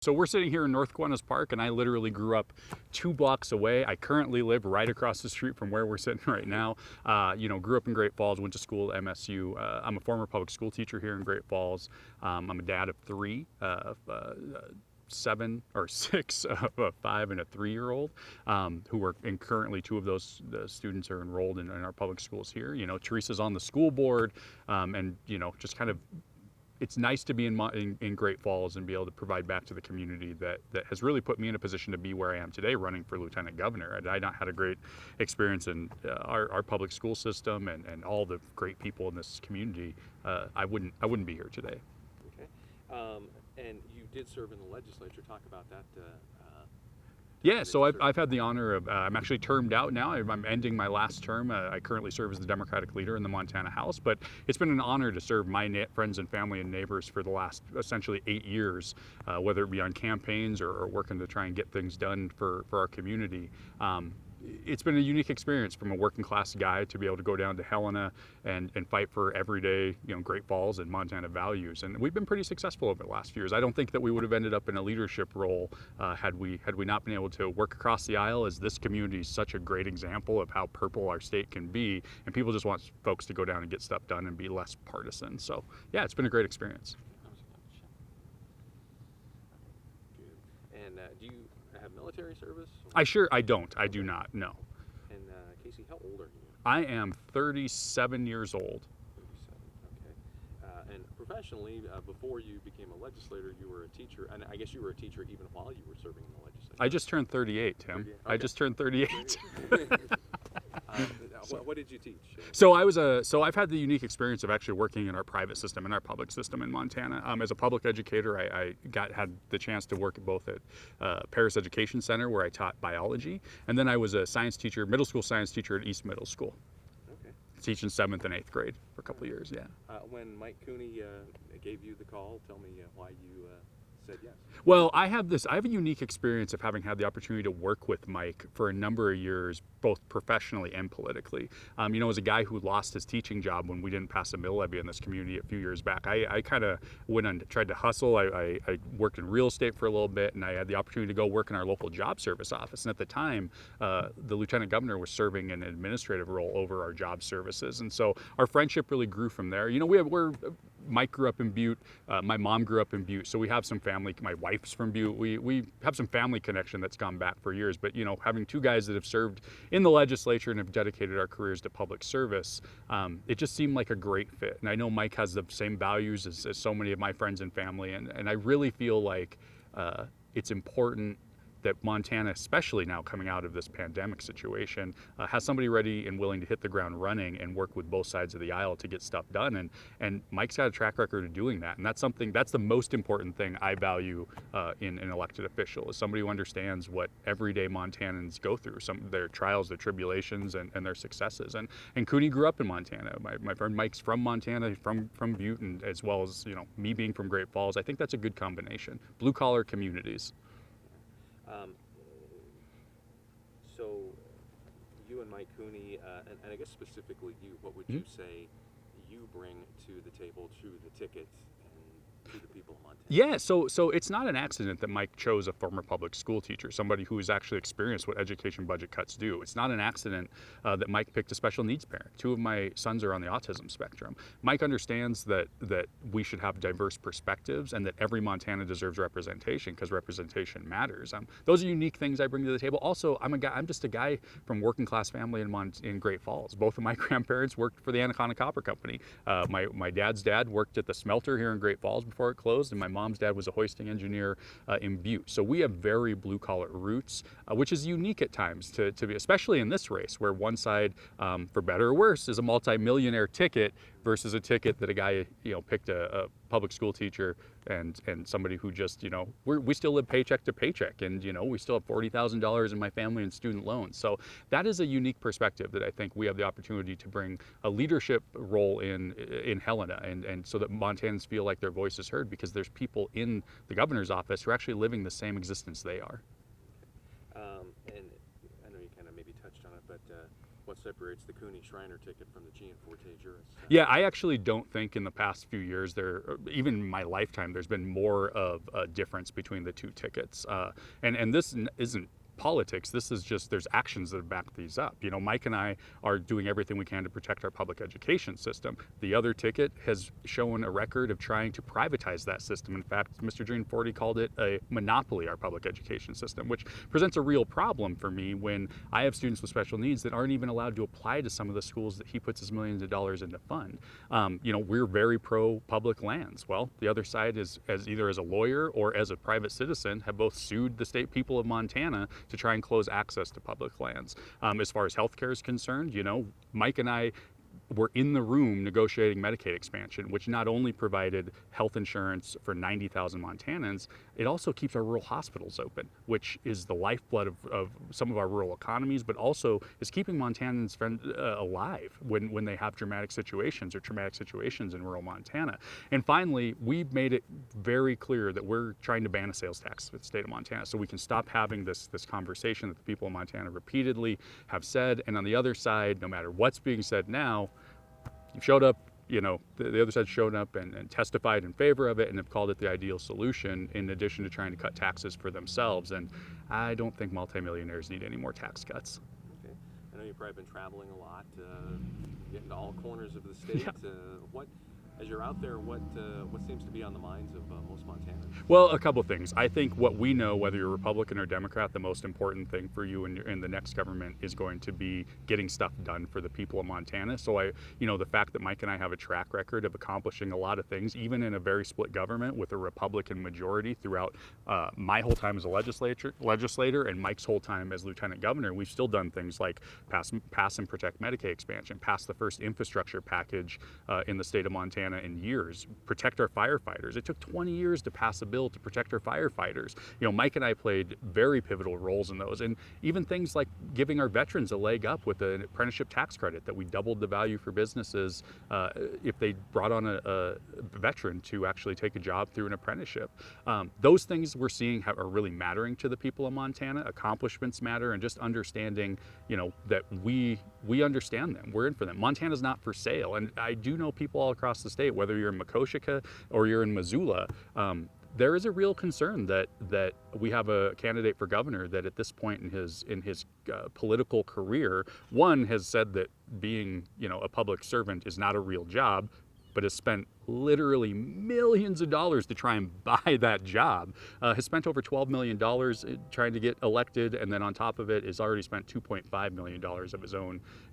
So we're sitting here in North Kiwanis Park, and I literally grew up 2 blocks away. I currently live right across the street from where we're sitting right now. Grew up in Great Falls, went to school at MSU. I'm a former public school teacher here in Great Falls. I'm a dad of 3, 7 or 6, a 5 and a 3-year-old, who are, and currently 2 of those students are enrolled in our public schools here. Teresa's on the school board, and just kind of, it's nice to be in Great Falls and be able to provide back to the community that has really put me in a position to be where I am today, running for lieutenant governor. I not had a great experience in our public school system and all the great people in this community. I wouldn't be here today. Okay, and you did serve in the legislature. Talk about that. Yeah, so I've had the honor of, I'm actually termed out now. I'm ending my last term. I currently serve as the Democratic leader in the Montana House, but it's been an honor to serve my friends and family and neighbors for the last essentially 8 years, whether it be on campaigns or working to try and get things done for our community. It's been a unique experience from a working class guy to be able to go down to Helena and fight for everyday, Great Falls and Montana values. And we've been pretty successful over the last few years. I don't think that we would have ended up in a leadership role had we not been able to work across the aisle, as this community is such a great example of how purple our state can be. And people just want folks to go down and get stuff done and be less partisan. So yeah, it's been a great experience. And do you have military service? I don't. I do not, no. And Casey, how old are you? I am 37 years old. 37, okay. And professionally, before you became a legislator, you were a teacher, and I guess you were a teacher even while you were serving in the legislature. I just turned 38, Tim. 38? Okay. I just turned 38. What did you teach? So I've had the unique experience of actually working in our private system and our public system in Montana. As a public educator, I had the chance to work both at Paris Education Center, where I taught biology, and then I was a science teacher, middle school science teacher at East Middle School. Okay. Teaching 7th and 8th grade for a couple of years, yeah. When Mike Cooney gave you the call, tell me why you said yes. Well, I have a unique experience of having had the opportunity to work with Mike for a number of years, both professionally and politically. As a guy who lost his teaching job when we didn't pass a mill levy in this community a few years back, I kind of went and tried to hustle. I worked in real estate for a little bit, and I had the opportunity to go work in our local job service office. And at the time, the lieutenant governor was serving an administrative role over our job services. And so our friendship really grew from there. Mike grew up in Butte. My mom grew up in Butte, so we have some family. My wife's from Butte. We have some family connection that's gone back for years. But having 2 guys that have served in the legislature and have dedicated our careers to public service, it just seemed like a great fit. And I know Mike has the same values as so many of my friends and family, and I really feel like it's important that Montana, especially now coming out of this pandemic situation, has somebody ready and willing to hit the ground running and work with both sides of the aisle to get stuff done. And Mike's got a track record of doing that. And that's the most important thing I value in an elected official, is somebody who understands what everyday Montanans go through, their trials, their tribulations, and their successes. And Cooney grew up in Montana. My friend Mike's from Montana, from Butte, and as well as me being from Great Falls. I think that's a good combination. Blue collar communities. So you and Mike Cooney, and I guess specifically you, what would you say you bring to the table, to the ticket, and to the people of Montana? Yeah, so it's not an accident that Mike chose a former public school teacher, somebody who has actually experienced what education budget cuts do. It's not an accident that Mike picked a special needs parent. 2 of my sons are on the autism spectrum. Mike understands that we should have diverse perspectives and that every Montana deserves representation, because representation matters. Those are unique things I bring to the table. Also, I'm just a guy from working class family in Great Falls. Both of my grandparents worked for the Anaconda Copper Company. My dad's dad worked at the smelter here in Great Falls before it closed, and my mom's dad was a hoisting engineer in Butte. So we have very blue-collar roots, which is unique at times to be, especially in this race, where one side, for better or worse, is a multi-millionaire ticket versus a ticket that a guy picked a public school teacher and somebody who just we still live paycheck to paycheck, and we still have $40,000 in my family in student loans. So that is a unique perspective that I think we have the opportunity to bring a leadership role in Helena, and so that Montanans feel like their voice is heard, because there's people in the governor's office who are actually living the same existence they are. And I know you kind of maybe touched on it, but what separates the Cooney Schreiner ticket from the Gianforte Juris. Yeah, I actually don't think in the past few years, even in my lifetime, there's been more of a difference between the two tickets. And this isn't politics. This is just, there's actions that back these up. You know, Mike and I are doing everything we can to protect our public education system. The other ticket has shown a record of trying to privatize that system. In fact, Mr. Gianforte called it a monopoly, our public education system, which presents a real problem for me when I have students with special needs that aren't even allowed to apply to some of the schools that he puts his millions of dollars into fund. You know, we're very pro public lands. Well, the other side is, either as a lawyer or as a private citizen, have both sued the state people of Montana to try and close access to public lands. As far as healthcare is concerned, you know, Mike and I were in the room negotiating Medicaid expansion, which not only provided health insurance for 90,000 Montanans, it also keeps our rural hospitals open, which is the lifeblood of some of our rural economies, but also is keeping Montanans alive when they have traumatic situations in rural Montana. And finally, we've made it very clear that we're trying to ban a sales tax with the state of Montana, so we can stop having this conversation that the people of Montana repeatedly have said. And on the other side, no matter what's being said now, you've showed up, you know, the other side showed up and testified in favor of it and have called it the ideal solution, in addition to trying to cut taxes for themselves. And I don't think multimillionaires need any more tax cuts. Okay. I know you've probably been traveling a lot, getting to all corners of the state. Yeah. As you're out there, what seems to be on the minds of most Montanans? Well, a couple things. I think what we know, whether you're Republican or Democrat, the most important thing for you in the next government is going to be getting stuff done for the people of Montana. So the fact that Mike and I have a track record of accomplishing a lot of things, even in a very split government with a Republican majority throughout my whole time as a legislator and Mike's whole time as lieutenant governor, we've still done things like pass and protect Medicaid expansion, pass the first infrastructure package in the state of Montana in years, protect our firefighters. It took 20 years to pass a bill to protect our firefighters. You know, Mike and I played very pivotal roles in those, and even things like giving our veterans a leg up with an apprenticeship tax credit that we doubled the value for businesses if they brought on a veteran to actually take a job through an apprenticeship. Those things we're seeing are really mattering to the people of Montana. Accomplishments matter, and just understanding, you know, that we understand them. We're in for them. Montana's not for sale, and I do know people all across the state, whether you're in Makoshika or you're in Missoula, there is a real concern that we have a candidate for governor that at this point in his political career, one, has said that being, you know, a public servant is not a real job, but has spent literally millions of dollars to try and buy that job, has spent over $12 million trying to get elected, and then on top of it has already spent $2.5 million of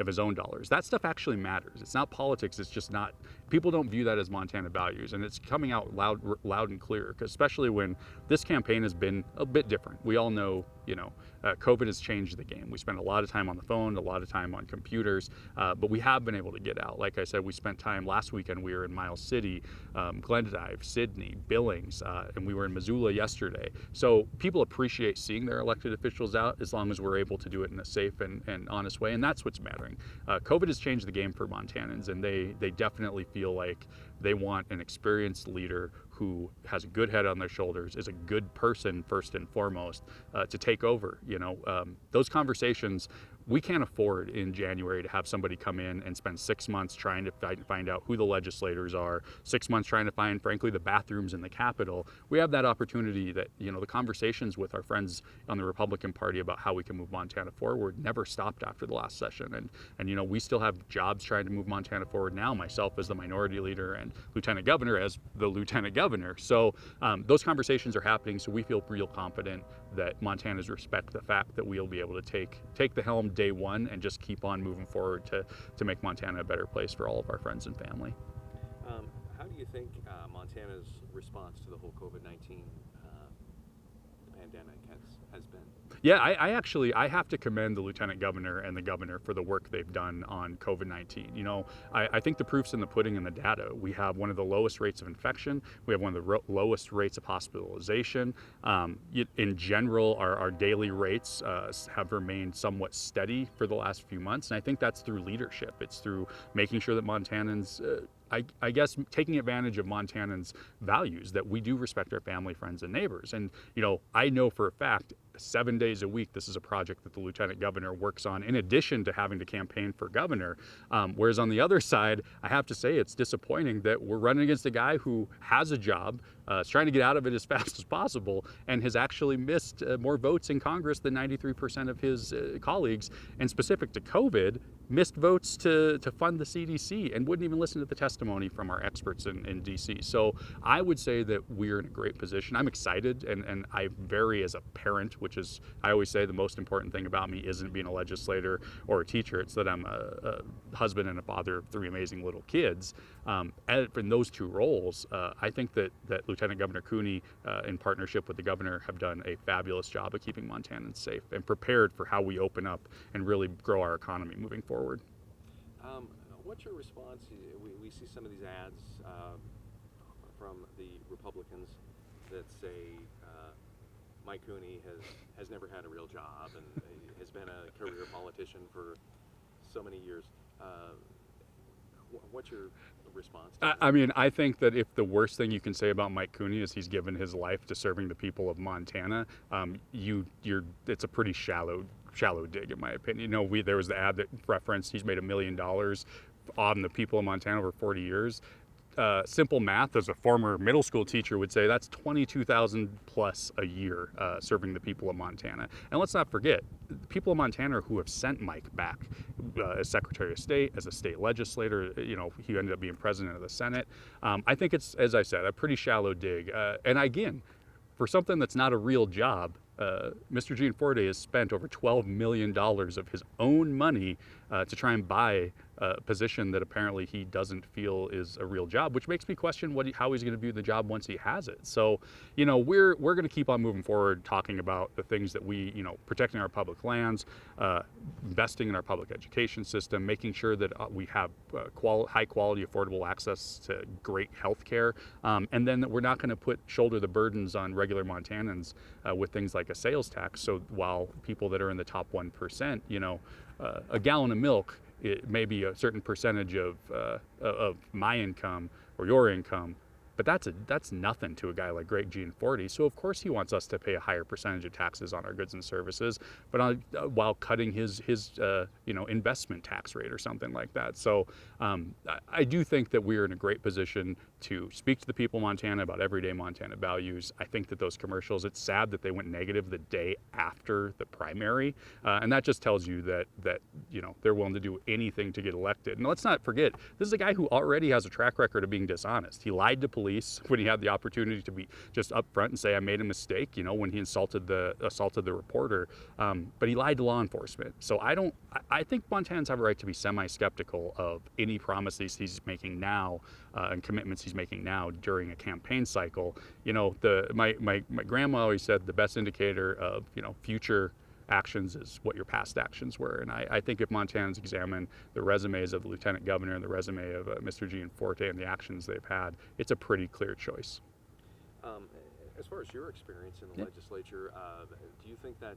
his own dollars. That stuff actually matters. It's not politics. It's just not, people don't view that as Montana values, and it's coming out loud and clear, especially when this campaign has been a bit different. We all know, you know, COVID has changed the game. We spent a lot of time on the phone, a lot of time on computers, but we have been able to get out. Like I said, we spent time last weekend. We were in Miles City, Glendive, Sydney, Billings, and we were in Missoula yesterday. So people appreciate seeing their elected officials out as long as we're able to do it in a safe and honest way, and that's what's mattering. COVID has changed the game for Montanans, and they definitely feel like they want an experienced leader who has a good head on their shoulders, is a good person first and foremost, to take over. You know, those conversations, we can't afford in January to have somebody come in and spend 6 months trying to find out who the legislators are, 6 months trying to find, frankly, the bathrooms in the Capitol. We have that opportunity that, you know, the conversations with our friends on the Republican Party about how we can move Montana forward never stopped after the last session. And you know, we still have jobs trying to move Montana forward now, myself as the minority leader and Lieutenant Governor as the Lieutenant Governor. So those conversations are happening, so we feel real confident that Montanans respect the fact that we'll be able to take the helm day one and just keep on moving forward to make Montana a better place for all of our friends and family. How do you think Montana's response to the whole COVID-19 pandemic has been? Yeah, I have to commend the Lieutenant Governor and the Governor for the work they've done on COVID-19. You know, I think the proof's in the pudding and the data. We have one of the lowest rates of infection. We have one of the lowest rates of hospitalization. In general, our daily rates have remained somewhat steady for the last few months, and I think that's through leadership. It's through making sure that Montanans, I guess, taking advantage of Montanans' values, that we do respect our family, friends, and neighbors. And, you know, I know for a fact 7 days a week. This is a project that the lieutenant governor works on in addition to having to campaign for governor. Whereas on the other side, I have to say it's disappointing that we're running against a guy who has a job, is trying to get out of it as fast as possible, and has actually missed more votes in Congress than 93% of his colleagues. And specific to COVID, missed votes to fund the CDC and wouldn't even listen to the testimony from our experts in DC. So I would say that we're in a great position. I'm excited, and I vary as a parent, which is, I always say the most important thing about me isn't being a legislator or a teacher. It's that I'm a husband and a father of 3 amazing little kids. In those 2 roles, I think that Lieutenant Governor Cooney, in partnership with the governor, have done a fabulous job of keeping Montanans safe and prepared for how we open up and really grow our economy moving forward. What's your response? We see some of these ads from the Republicans that say Mike Cooney has never had a real job and has been a career politician for so many years. What's your response to that? I mean, I think that if the worst thing you can say about Mike Cooney is he's given his life to serving the people of Montana, it's a pretty shallow dig, in my opinion. You know, there was the ad that referenced he's made $1 million on the people of Montana over 40 years. Simple math, as a former middle school teacher would say, that's $22,000 plus a year serving the people of Montana. And let's not forget, the people of Montana who have sent Mike back as Secretary of State, as a state legislator. You know, he ended up being president of the Senate. I think it's, as I said, a pretty shallow dig. And again, for something that's not a real job, Mr. Gianforte has spent over $12 million of his own money to try and buy a position that apparently he doesn't feel is a real job, which makes me question how he's going to view the job once he has it. So, you know, we're going to keep on moving forward, talking about the things that we, you know, protecting our public lands, investing in our public education system, making sure that we have high quality, affordable access to great health care, and then that we're not going to shoulder the burdens on regular Montanans with things like a sales tax. So while people that are in the top 1%, you know, a gallon of milk, it may be a certain percentage of my income or your income, but that's nothing to a guy like Greg Gianforte. So of course he wants us to pay a higher percentage of taxes on our goods and services, but while cutting his you know, investment tax rate or something like that. So I do think that we're in a great position to speak to the people of Montana about everyday Montana values. I think that those commercials, it's sad that they went negative the day after the primary, and that just tells you that you know, they're willing to do anything to get elected. And let's not forget, this is a guy who already has a track record of being dishonest. He lied to police when he had the opportunity to be just upfront and say, I made a mistake, you know, when he assaulted the reporter, but he lied to law enforcement. So I think Montanans have a right to be semi-skeptical of any promises he's making now and commitments he's making now during a campaign cycle. You know, my grandma always said the best indicator of, you know, future actions is what your past actions were. And I think if Montanans examine the resumes of the Lieutenant Governor and the resume of Mr. Gianforte and the actions they've had, it's a pretty clear choice. As far as your experience in the legislature, do you think that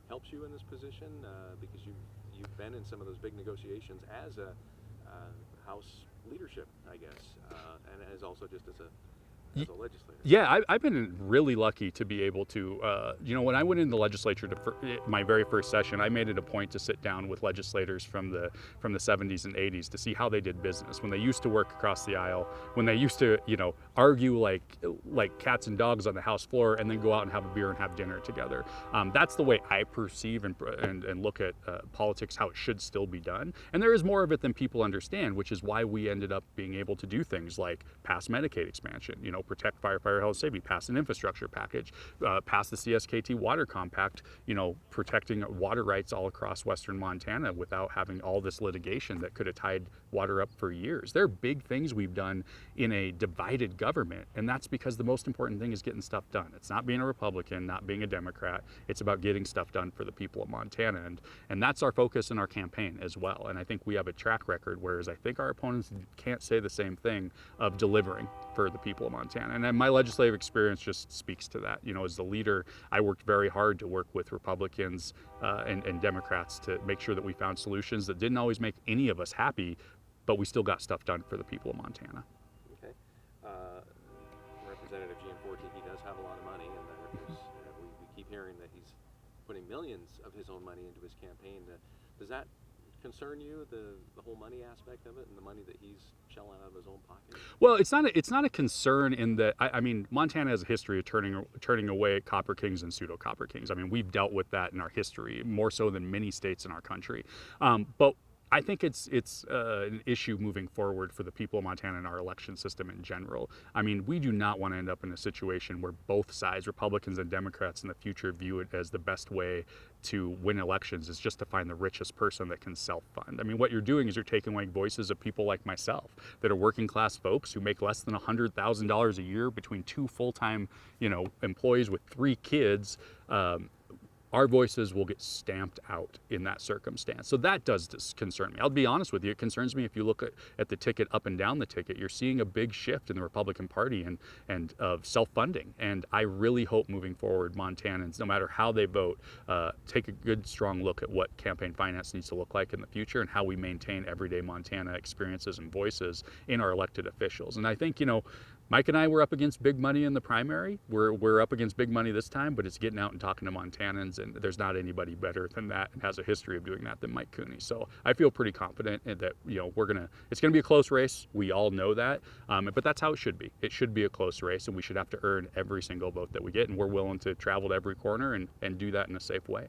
helps you in this position? Because you've been in some of those big negotiations as a House leadership, I guess, and as also just as a legislator. Yeah, I've been really lucky to be able to, you know, when I went in the legislature my very first session, I made it a point to sit down with legislators from the 70s and 80s to see how they did business, when they used to work across the aisle, when they used to, you know, argue like cats and dogs on the House floor and then go out and have a beer and have dinner together. That's the way I perceive and look at politics, how it should still be done. And there is more of it than people understand, which is why we ended up being able to do things like pass Medicaid expansion, you know, protect firefighter health and safety, pass an infrastructure package, pass the CSKT water compact, you know, protecting water rights all across western Montana without having all this litigation that could have tied water up for years. There are big things we've done in a divided government, and that's because the most important thing is getting stuff done. It's not being a Republican, not being a Democrat. It's about getting stuff done for the people of Montana, and that's our focus in our campaign as well. And I think we have a track record, whereas I think our opponents can't say the same thing, of delivering for the people of Montana. And my legislative experience just speaks to that. You know, as the leader, I worked very hard to work with Republicans and Democrats to make sure that we found solutions that didn't always make any of us happy, but we still got stuff done for the people of Montana. Okay. Representative Gianforte, he does have a lot of money, and we keep hearing that he's putting millions of his own money into his campaign. Does that concern you, the whole money aspect of it and the money that he's shelling out of his own pocket? Well, it's not a concern in that I mean Montana has a history of turning away copper kings and pseudo copper kings. I mean we've dealt with that in our history more so than many states in our country, but I think it's an issue moving forward for the people of Montana and our election system in general. I mean, we do not want to end up in a situation where both sides, Republicans and Democrats in the future, view it as the best way to win elections is just to find the richest person that can self-fund. I mean, what you're doing is you're taking away voices of people like myself that are working class folks who make less than $100,000 a year between two full-time, employees with 3 kids. Our voices will get stamped out in that circumstance. So that does concern me. I'll be honest with you, it concerns me if you look at the ticket up and down the ticket, you're seeing a big shift in the Republican Party and of self-funding. And I really hope moving forward, Montanans, no matter how they vote, take a good, strong look at what campaign finance needs to look like in the future and how we maintain everyday Montana experiences and voices in our elected officials. And I think, Mike and I were up against big money in the primary. We're up against big money this time, but it's getting out and talking to Montanans, and there's not anybody better than that and has a history of doing that than Mike Cooney. So I feel pretty confident that it's gonna be a close race. We all know that, but that's how it should be. It should be a close race, and we should have to earn every single vote that we get, and we're willing to travel to every corner and do that in a safe way.